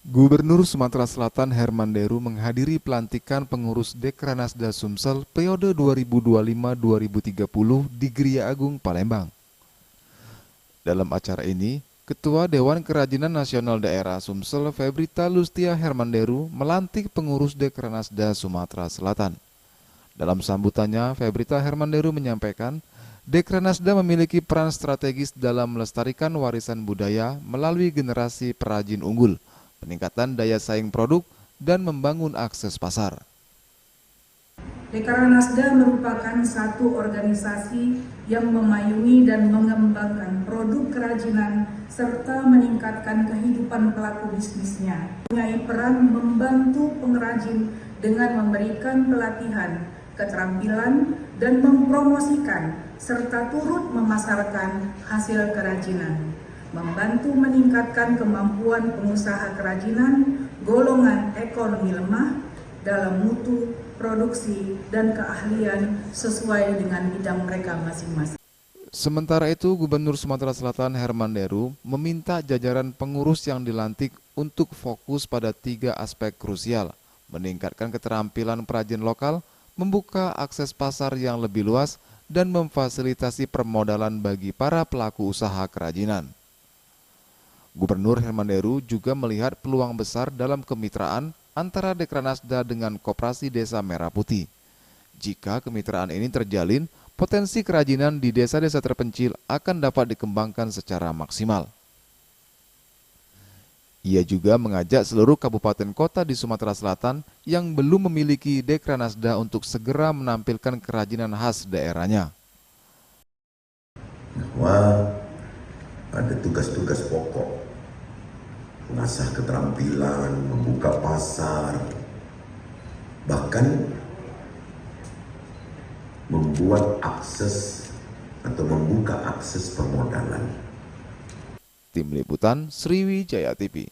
Gubernur Sumatera Selatan Herman Deru menghadiri pelantikan pengurus Dekranasda Sumsel periode 2025-2030 di Gria Agung, Palembang. Dalam acara ini, Ketua Dewan Kerajinan Nasional Daerah Sumsel Febrita Lustia Herman Deru melantik pengurus Dekranasda Sumatera Selatan. Dalam sambutannya, Febrita Herman Deru menyampaikan, Dekranasda memiliki peran strategis dalam melestarikan warisan budaya melalui generasi perajin unggul, peningkatan daya saing produk, dan membangun akses pasar. Dekranasda merupakan satu organisasi yang memayungi dan mengembangkan produk kerajinan serta meningkatkan kehidupan pelaku bisnisnya. Punya peran membantu pengrajin dengan memberikan pelatihan, keterampilan, dan mempromosikan serta turut memasarkan hasil kerajinan, membantu meningkatkan kemampuan pengusaha kerajinan golongan ekonomi lemah dalam mutu, produksi, dan keahlian sesuai dengan bidang mereka masing-masing. Sementara itu, Gubernur Sumatera Selatan Herman Deru meminta jajaran pengurus yang dilantik untuk fokus pada 3 aspek krusial, meningkatkan keterampilan perajin lokal, membuka akses pasar yang lebih luas, dan memfasilitasi permodalan bagi para pelaku usaha kerajinan. Gubernur Herman Deru juga melihat peluang besar dalam kemitraan antara Dekranasda dengan Koperasi Desa Merah Putih. Jika kemitraan ini terjalin, potensi kerajinan di desa-desa terpencil akan dapat dikembangkan secara maksimal. Ia juga mengajak seluruh kabupaten kota di Sumatera Selatan yang belum memiliki Dekranasda untuk segera menampilkan kerajinan khas daerahnya. Bahwa ada tugas-tugas pokok, mengasah keterampilan, membuka pasar, bahkan membuat akses atau membuka akses permodalan. Tim Liputan Sriwijaya TV.